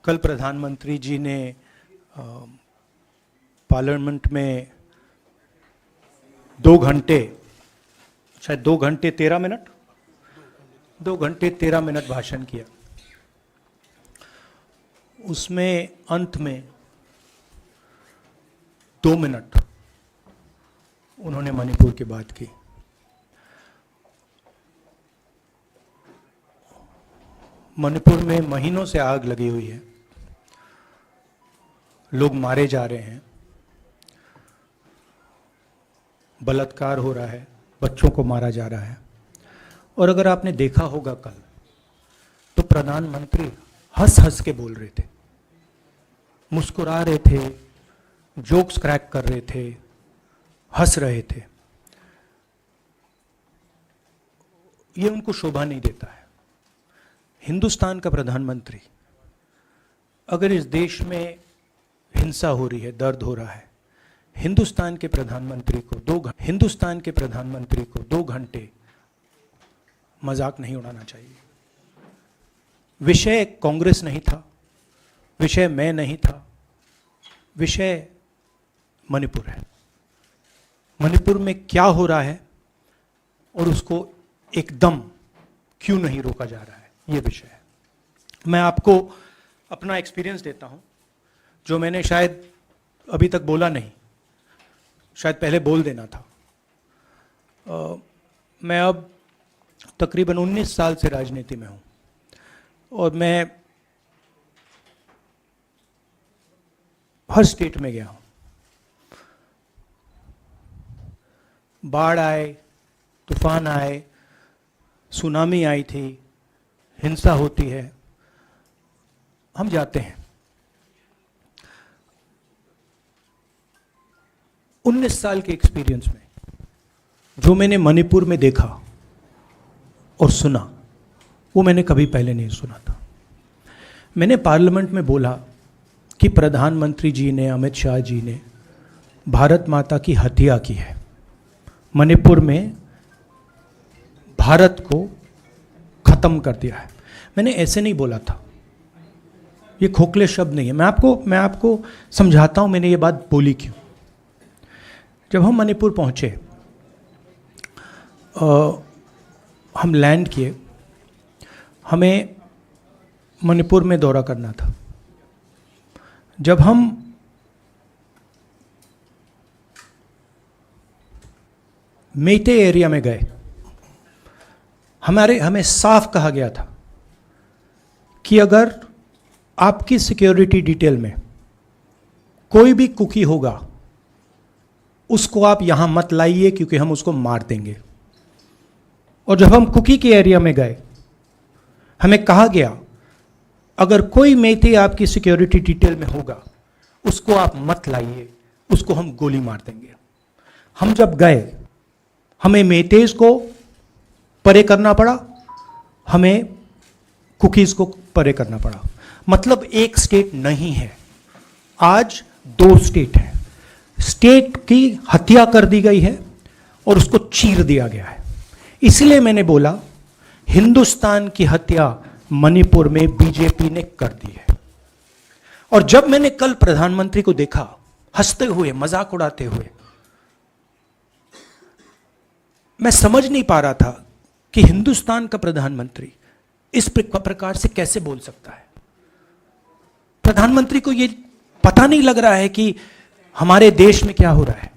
कल प्रधानमंत्री जी ने पार्लियामेंट में 2 घंटे, शायद 2 घंटे 13 मिनट, 2 घंटे 13 मिनट भाषण किया। उसमें अंत में 2 मिनट उन्होंने मणिपुर की बात की। मणिपुर में महीनों से आग लगी हुई है, लोग मारे जा रहे हैं, बलात्कार हो रहा है, बच्चों को मारा जा रहा है। और अगर आपने देखा होगा कल, तो प्रधानमंत्री हंस हंस के बोल रहे थे, मुस्कुरा रहे थे, जोक्स क्रैक कर रहे थे, हंस रहे थे। ये उनको शोभा नहीं देता है। हिंदुस्तान का प्रधानमंत्री, अगर इस देश में हिंसा हो रही है, दर्द हो रहा है, हिंदुस्तान के प्रधानमंत्री को 2 घंटे मजाक नहीं उड़ाना चाहिए। विषय कांग्रेस नहीं था, विषय मैं नहीं था, विषय मणिपुर है। मणिपुर में क्या हो रहा है और उसको एकदम क्यों नहीं रोका जा रहा है, ये विषय है। मैं आपको अपना एक्सपीरियंस देता हूं, जो मैंने शायद अभी तक बोला नहीं, शायद पहले बोल देना था। मैं अब तकरीबन 19 साल से राजनीति में हूं और मैं हर स्टेट में गया हूं। बाढ़ आए, तूफान आए, सुनामी आई थी, हिंसा होती है, हम जाते हैं। 19 साल के एक्सपीरियंस में जो मैंने मणिपुर में देखा और सुना, वो मैंने कभी पहले नहीं सुना था। मैंने पार्लियामेंट में बोला कि प्रधानमंत्री जी ने, अमित शाह जी ने भारत माता की हत्या की है, मणिपुर में भारत को खत्म कर दिया है। मैंने ऐसे नहीं बोला था, ये खोखले शब्द नहीं है। मैं आपको समझाता हूं मैंने ये बात बोली क्यों। जब हम मणिपुर पहुंचे, हम लैंड किए, हमें मणिपुर में दौरा करना था। जब हम मेते एरिया में गए, हमें साफ कहा गया था कि अगर आपकी सिक्योरिटी डिटेल में कोई भी कुकी होगा, उसको आप यहां मत लाइए क्योंकि हम उसको मार देंगे। और जब हम कुकी के एरिया में गए, हमें कहा गया अगर कोई मेते आपकी सिक्योरिटी डिटेल में होगा, उसको आप मत लाइए, उसको हम गोली मार देंगे। हम जब गए, हमें मेतेज को परे करना पड़ा, हमें कुकीज को परे करना पड़ा। मतलब एक स्टेट नहीं है, आज 2 स्टेट है। स्टेट की हत्या कर दी गई है और उसको चीर दिया गया है। इसलिए मैंने बोला हिंदुस्तान की हत्या मणिपुर में बीजेपी ने कर दी है। और जब मैंने कल प्रधानमंत्री को देखा हंसते हुए, मजाक उड़ाते हुए, मैं समझ नहीं पा रहा था कि हिंदुस्तान का प्रधानमंत्री इस प्रकार से कैसे बोल सकता है। प्रधानमंत्री को यह पता नहीं लग रहा है कि हमारे देश में क्या हो रहा है।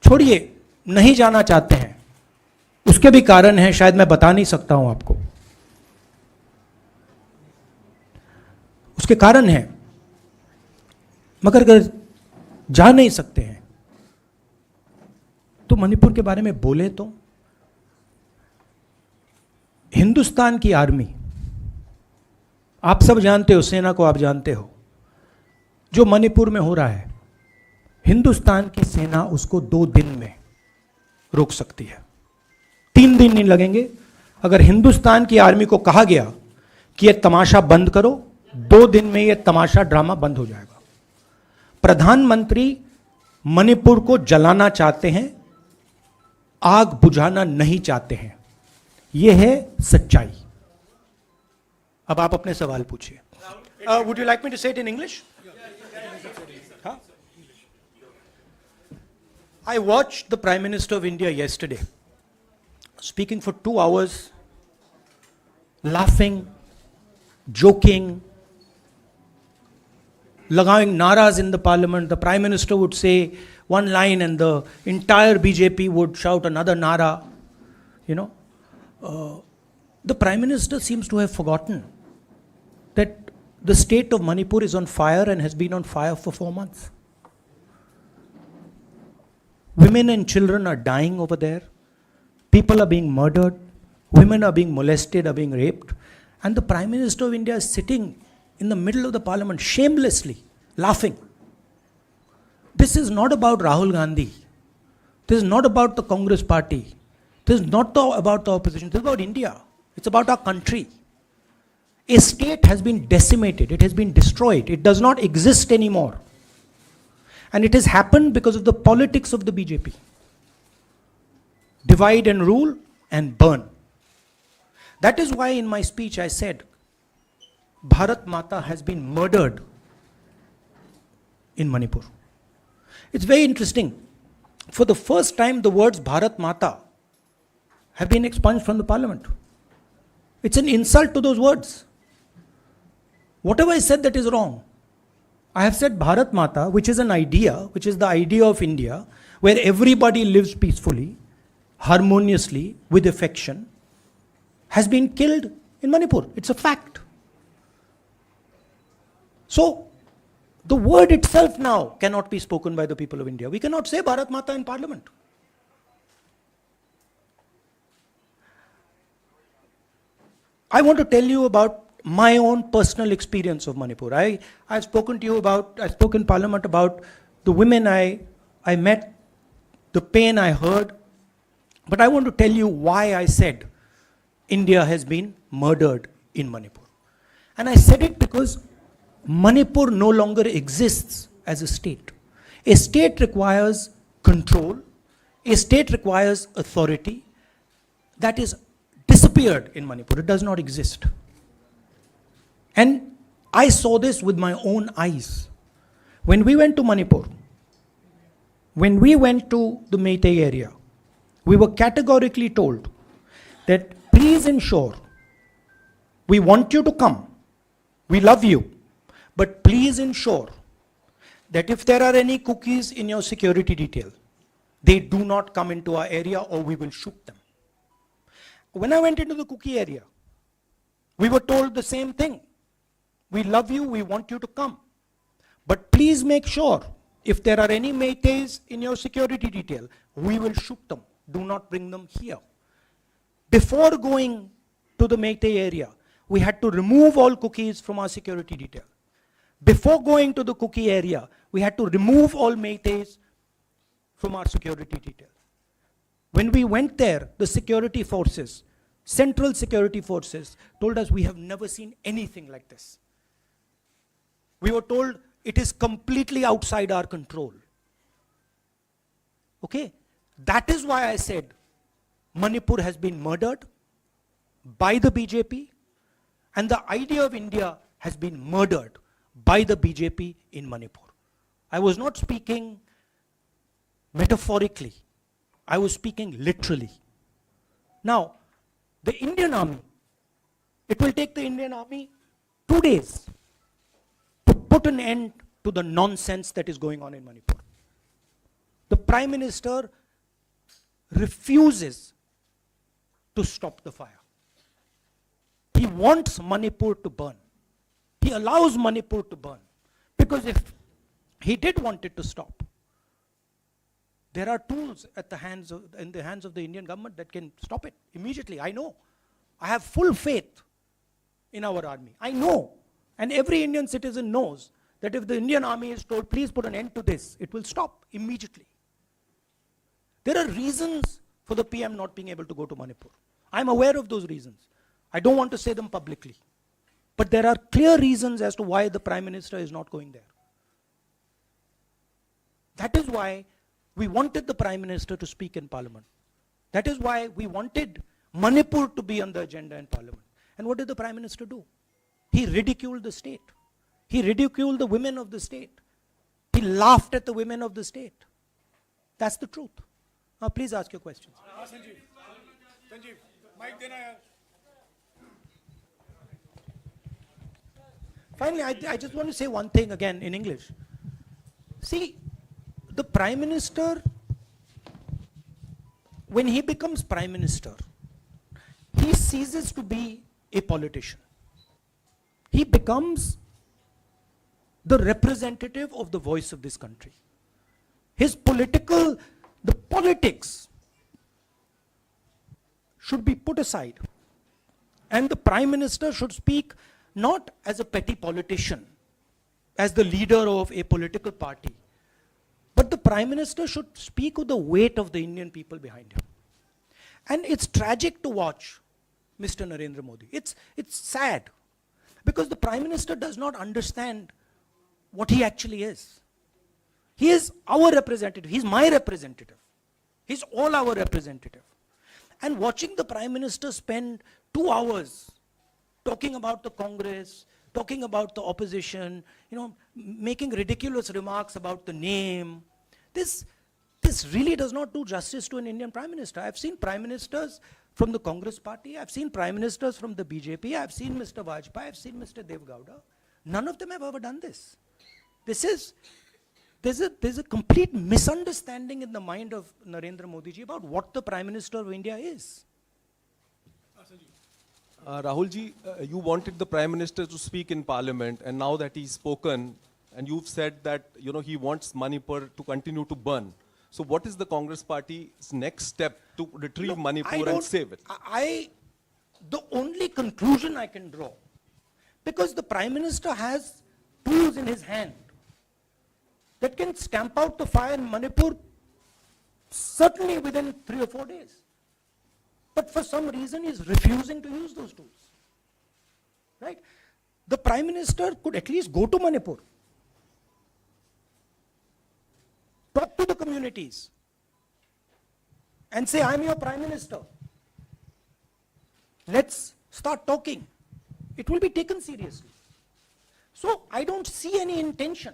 छोड़िए, नहीं जाना चाहते हैं, उसके भी कारण हैं, शायद मैं बता नहीं सकता हूं आपको, उसके कारण हैं। मगर अगर जा नहीं सकते हैं तो मणिपुर के बारे में बोले तो। हिंदुस्तान की आर्मी, आप सब जानते हो, सेना को आप जानते हो, जो मणिपुर में हो रहा है, हिंदुस्तान की सेना उसको 2 दिन में रोक सकती है, 3 दिन नहीं लगेंगे। अगर हिंदुस्तान की आर्मी को कहा गया कि यह तमाशा बंद करो, 2 दिन में यह तमाशा, ड्रामा बंद हो जाएगा। प्रधानमंत्री मणिपुर को जलाना चाहते हैं, आग बुझाना नहीं चाहते हैं। यह है सच्चाई। अब आप अपने सवाल पूछिए. Would you like me to say it in English? Huh? I watched the Prime Minister of India yesterday speaking for 2 hours, laughing, joking, लगाएंगे naras in the parliament. The Prime Minister would say one line and the entire BJP would shout another nara. You know, the Prime Minister seems to have forgotten that the state of Manipur is on fire and has been on fire for 4 months. Women and children are dying over there. People are being murdered. Women are being molested, are being raped. And the Prime Minister of India is sitting in the middle of the parliament, shamelessly laughing. This is not about Rahul Gandhi. This is not about the Congress party. This is not about the opposition. This is about India. It's about our country. A state has been decimated. It has been destroyed. It does not exist anymore. And it has happened because of the politics of the BJP. Divide and rule and burn. That is why in my speech I said, Bharat Mata has been murdered in Manipur. It's very interesting. For the first time, the words Bharat Mata have been expunged from the parliament. It's an insult to those words. Whatever I said that is wrong. I have said Bharat Mata, which is an idea, which is the idea of India, where everybody lives peacefully, harmoniously, with affection, has been killed in Manipur. It's a fact. So, the word itself now cannot be spoken by the people of India. We cannot say Bharat Mata in parliament. I want to tell you about my own personal experience of Manipur. I've spoken to you about, I spoke in parliament about the women I met, the pain I heard. But I want to tell you why I said India has been murdered in Manipur. And I said it because Manipur no longer exists as a state. A state requires control. A state requires authority. That is disappeared in Manipur. It does not exist. And I saw this with my own eyes. When we went to Manipur, when we went to the Meitei area, we were categorically told that please ensure, we want you to come, we love you, but please ensure that if there are any cookies in your security detail, they do not come into our area or we will shoot them. When I went into the cookie area, we were told the same thing. We love you, we want you to come. But please make sure, if there are any Meiteis in your security detail, we will shoot them. Do not bring them here. Before going to the Meitei area, we had to remove all cookies from our security detail. Before going to the cookie area, we had to remove all Meiteis from our security detail. When we went there, the security forces, central security forces, told us we have never seen anything like this. We were told it is completely outside our control. Okay? That is why I said Manipur has been murdered by the BJP and the idea of India has been murdered by the BJP in Manipur. I was not speaking metaphorically. I was speaking literally. Now, the Indian army, it will take the Indian army 2 days to put an end to the nonsense that is going on in Manipur. The Prime Minister refuses to stop the fire. He wants Manipur to burn. He allows Manipur to burn. Because if he did want it to stop, there are tools in the hands of the Indian government that can stop it immediately. I know. I have full faith in our army. I know. And every Indian citizen knows that if the Indian army is told, please put an end to this, it will stop immediately. There are reasons for the PM not being able to go to Manipur. I'm aware of those reasons. I don't want to say them publicly. But there are clear reasons as to why the Prime Minister is not going there. That is why we wanted the Prime Minister to speak in Parliament. That is why we wanted Manipur to be on the agenda in Parliament. And what did the Prime Minister do? ridiculed the state. He ridiculed the women of the state. He laughed at the women of the state. That's the truth. Now please ask your questions. Sanjeev, mic dena yaar. Finally, I just want to say one thing again in English. See, the Prime Minister, when he becomes Prime Minister, he ceases to be a politician. He becomes the representative of the voice of this country. His the politics should be put aside. And the Prime Minister should speak not as a petty politician, as the leader of a political party, but the Prime Minister should speak with the weight of the Indian people behind him. And it's tragic to watch Mr. Narendra Modi. It's sad, because the Prime Minister does not understand what he actually is. He is our representative. He's my representative. He's all our representative. And watching the Prime Minister spend 2 hours talking about the Congress, talking about the opposition, making ridiculous remarks about the name, this really does not do justice to an Indian Prime Minister. I've seen Prime Ministers from the Congress party, I've seen Prime Ministers from the BJP, I've seen Mr. Vajpayee, I've seen Mr. Dev Gowda. None of them have ever done this. There's a complete misunderstanding in the mind of Narendra Modi ji about what the Prime Minister of India is. Rahul ji, you wanted the Prime Minister to speak in Parliament, and now that he's spoken, and you've said that he wants Manipur to continue to burn. So what is the Congress Party's next step to retrieve Manipur and save it? The only conclusion I can draw, because the Prime Minister has tools in his hand that can stamp out the fire in Manipur certainly within 3 or 4 days. But for some reason, he's refusing to use those tools. Right? The Prime Minister could at least go to Manipur, talk to the communities, and say, I'm your Prime Minister. Let's start talking. It will be taken seriously. So I don't see any intention.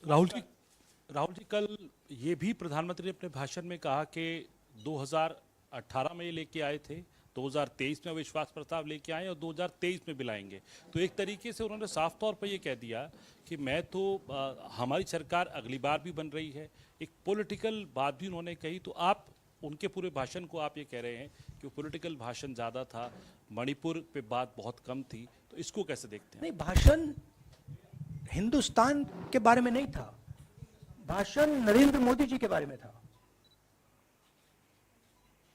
Rahul ji कल ये भी प्रधानमंत्री ने अपने भाषण में कहा कि 2018 में ये लेके आए थे, 2023 में विश्वास प्रस्ताव लेके आए और 2023 में भी लाएंगे। तो एक तरीके से उन्होंने साफ तौर पर ये कह दिया कि मैं तो हमारी सरकार अगली बार भी बन रही है। एक पॉलिटिकल बात भी उन्होंने कही। तो आप उनके पूरे भाषण को आप ये कह रहे हैं कि वो पॉलिटिकल भाषण ज़्यादा था, मणिपुर पे बात बहुत कम थी, तो इसको कैसे देखते हैं? नहीं, भाषण हिंदुस्तान के बारे में नहीं था, भाषण नरेंद्र मोदी जी के बारे में था।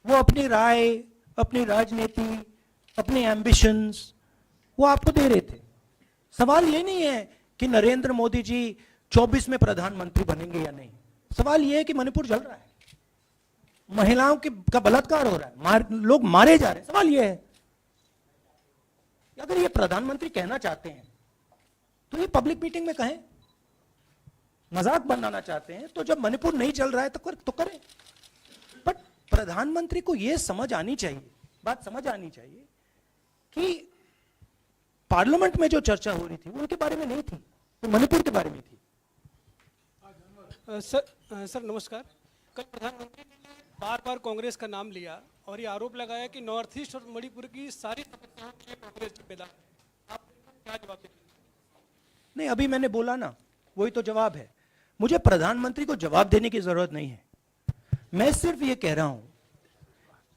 वो अपनी राय, अपनी राजनीति, अपने एम्बिशंस वो आपको दे रहे थे। सवाल ये नहीं है कि नरेंद्र मोदी जी 24 में प्रधानमंत्री बनेंगे या नहीं। सवाल ये है कि मणिपुर जल रहा है, महिलाओं का बलात्कार हो रहा है, लोग मारे जा रहे हैं। सवाल ये है, अगर ये प्रधानमंत्री कहना चाहते हैं तो ये पब्लिक मीटिंग में कहें। मजाक बनाना चाहते हैं तो जब मणिपुर नहीं चल रहा है तो करें। बट प्रधानमंत्री को यह समझ आनी चाहिए, बात समझ आनी चाहिए कि पार्लियामेंट में जो चर्चा हो रही थी वो उनके बारे में नहीं थी, वो मणिपुर के बारे में थी। सर नमस्कार। कल प्रधानमंत्री ने बार-बार कांग्रेस का नाम लिया और ये आरोप लगाया कि नॉर्थ ईस्ट और मणिपुर की सारी समस्याओं के कांग्रेस जिम्मेदार। आप क्या जवाब देंगे? नहीं, अभी मैंने बोला ना, वही तो जवाब है। मुझे प्रधानमंत्री को जवाब देने की जरूरत नहीं है। मैं सिर्फ ये कह रहा हूं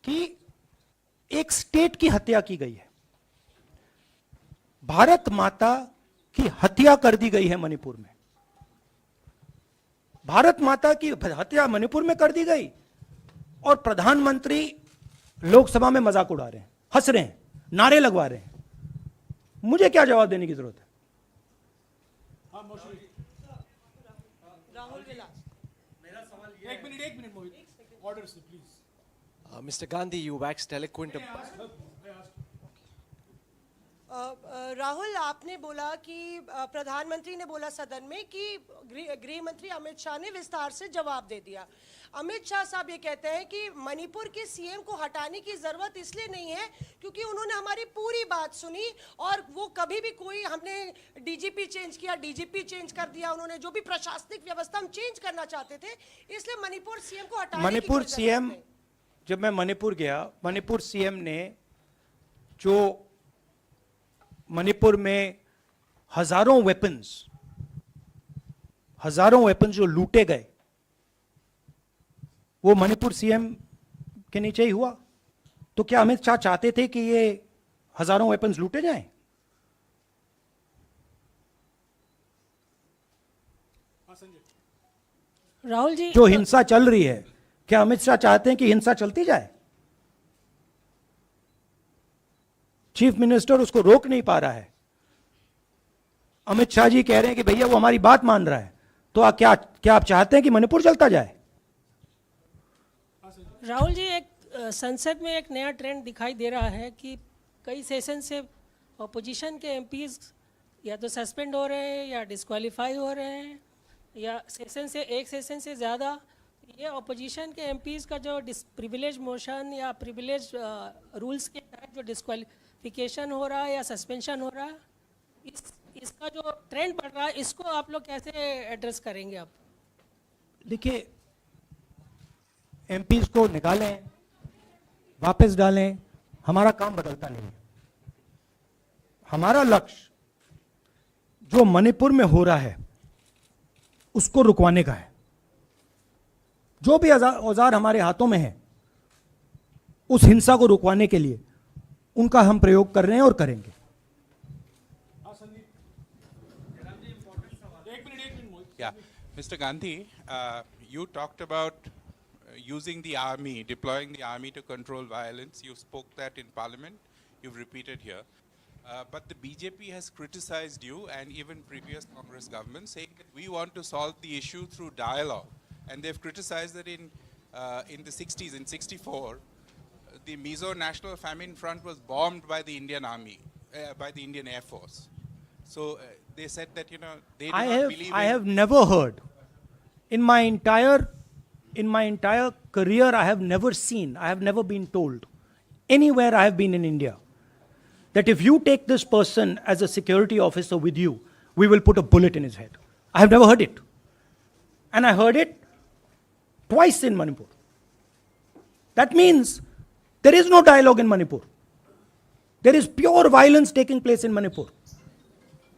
कि एक स्टेट की हत्या की गई है, भारत माता की हत्या कर दी गई है मणिपुर में। भारत माता की हत्या मणिपुर में कर दी गई और प्रधानमंत्री लोकसभा में मजाक उड़ा रहे हैं, हंस रहे हैं, नारे लगवा रहे हैं। मुझे क्या जवाब देने की जरूरत है? एक मिनट मोहित, ऑर्डर से please. Mr. Gandhi, you waxed eloquent. Rahul, आपने बोला कि प्रधानमंत्री ने बोला सदन में कि गृह मंत्री अमित शाह ने विस्तार से जवाब दे दिया। अमित शाह साहब ये कहते हैं कि मणिपुर के सीएम को हटाने की जरूरत इसलिए नहीं है क्योंकि उन्होंने हमारी पूरी बात सुनी और वो कभी भी कोई हमने डीजीपी चेंज किया, डीजीपी चेंज कर दिया, उन्होंने जो भी प्रशासनिक व्यवस्था हम चेंज करना चाहते थे, इसलिए मणिपुर सीएम को हटाने की मणिपुर कोई जरूरत सीएम, नहीं। जब मैं मणिपुर गया, मणिपुर सीएम ने जो मणिपुर में हजारों वेपन्स जो लूटे गए, वो मणिपुर सीएम के नीचे ही हुआ। तो क्या अमित शाह चाहते थे कि ये हजारों वेपन्स लूटे जाएं? राहुल जी, जो हिंसा चल रही है, क्या अमित शाह चाहते हैं कि हिंसा चलती जाए? चीफ मिनिस्टर उसको रोक नहीं पा रहा है। अमित शाह जी कह रहे हैं कि भैया वो हमारी बात मान रहा है, तो क्या आप चाहते हैं कि मणिपुर जलता जाए? राहुल जी, एक संसद में एक नया ट्रेंड दिखाई दे रहा है कि कई सेशन से अपोजिशन के एमपीज या तो सस्पेंड हो रहे हैं या डिस्क्वालीफाई हो रहे हैं, या एक सेशन से ज़्यादा ये अपोजिशन के एमपीज का जो प्रिविलेज मोशन या प्रिविलेज रूल्स के तहत जो डिस्क्वालिफिकेशन हो रहा है या सस्पेंशन हो रहा है, इसका जो ट्रेंड बढ़ रहा है, इसको आप लोग कैसे एड्रेस करेंगे? आप देखिए, एमपीज को निकालें, वापस डालें, हमारा काम बदलता नहीं है। हमारा लक्ष्य जो मणिपुर में हो रहा है उसको रुकवाने का है। जो भी औजार हमारे हाथों में है, उस हिंसा को रुकवाने के लिए उनका हम प्रयोग कर रहे हैं और करेंगे। Yeah, Mr. Gandhi, you talked about using the army, deploying the army to control violence. You spoke that in Parliament. You've repeated here. But the BJP has criticized you and even previous Congress governments, saying that we want to solve the issue through dialogue. And they've criticized that in the 60s, in 64, the Mizo National Famine Front was bombed by the Indian Army, by the Indian Air Force. So they said that, you know, they do not believe I have never heard in my entire career, I have never been told anywhere I have been in India that if you take this person as a security officer with you, we will put a bullet in his head. I have never heard it. And I heard it twice in Manipur. That means there is no dialogue in Manipur. There is pure violence taking place in Manipur.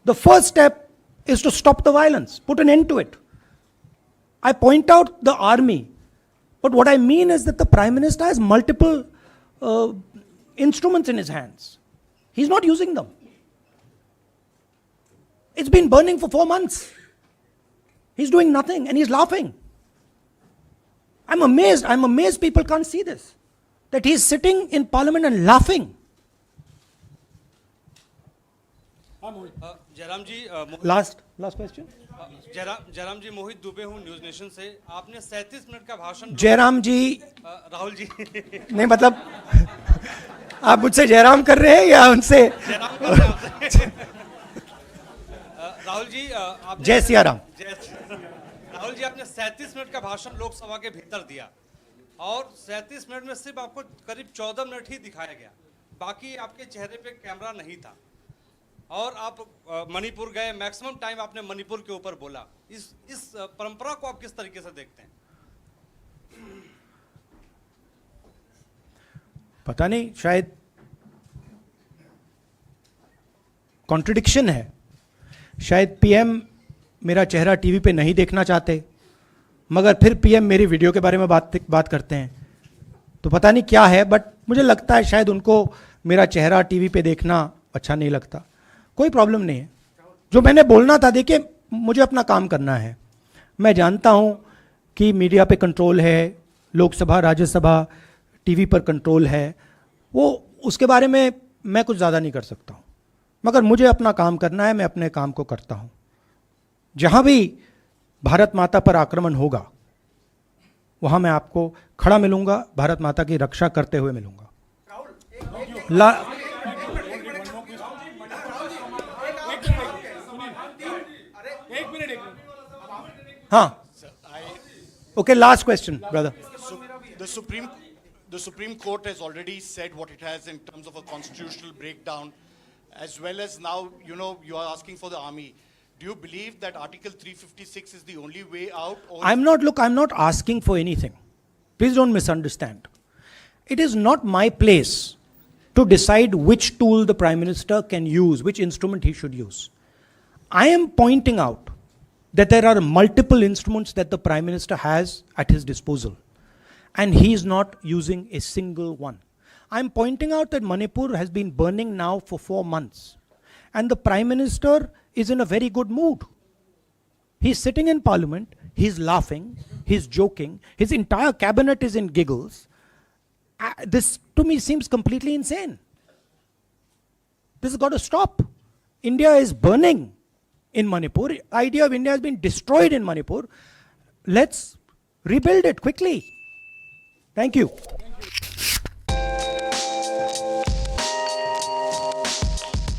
The first step is to stop the violence, put an end to it. I point out the army, but what I mean is that the Prime Minister has multiple instruments in his hands. He's not using them. It's been burning for 4 months. He's doing nothing and he's laughing. I'm amazed people can't see this. That he's sitting in Parliament and laughing. Jairam ji, Last question. Jairam जी, मोहित दुबे हूँ news nation से। आपने 37 minute का भाषण जयराम जी राहुल जी नहीं, मतलब आप मुझसे जयराम कर रहे हैं या उनसे जयराम कर रहे हैं आपसे। राहुल जी, आपने जय सिया राम। राहुल जी, आपने 37 मिनट का भाषण लोकसभा के भीतर दिया और 37 मिनट में सिर्फ आपको करीब 14 मिनट ही दिखाया गया, बाकी आपके चेहरे पे कैमरा नहीं था और आप मणिपुर गए, मैक्सिमम टाइम आपने मणिपुर के ऊपर बोला। इस परंपरा को आप किस तरीके से देखते हैं? पता नहीं, शायद कॉन्ट्रडिक्शन है। शायद पीएम मेरा चेहरा टीवी पे नहीं देखना चाहते, मगर फिर पीएम मेरी वीडियो के बारे में बात करते हैं। तो पता नहीं क्या है, बट मुझे लगता है शायद उनको मेरा चेहरा टीवी पे देखना अच्छा नहीं लगता। कोई प्रॉब्लम नहीं है। जो मैंने बोलना था, देखिए मुझे अपना काम करना है। मैं जानता हूं कि मीडिया पे कंट्रोल है, लोकसभा राज्यसभा टीवी पर कंट्रोल है, वो उसके बारे में मैं कुछ ज़्यादा नहीं कर सकता हूं, मगर मुझे अपना काम करना है, मैं अपने काम को करता हूं। जहां भी भारत माता पर आक्रमण होगा वहां मैं आपको खड़ा मिलूंगा, भारत माता की रक्षा करते हुए मिलूंगा। हाँ. Okay, last question, brother. So the Supreme Court has already said what it has in terms of a constitutional breakdown, as well as now, you are asking for the army. Do you believe that Article 356 is the only way out? Or I'm not asking for anything. Please don't misunderstand. It is not my place to decide which tool the Prime Minister can use, which instrument he should use. I am pointing out that there are multiple instruments that the Prime Minister has at his disposal, and he is not using a single one. I'm pointing out that Manipur has been burning now for 4 months, and the Prime Minister is in a very good mood. He's sitting in Parliament, he's laughing, he's joking, his entire cabinet is in giggles. This to me seems completely insane. This has got to stop. India is burning in Manipur. The idea of India has been destroyed in Manipur. Let's rebuild it quickly. Thank you.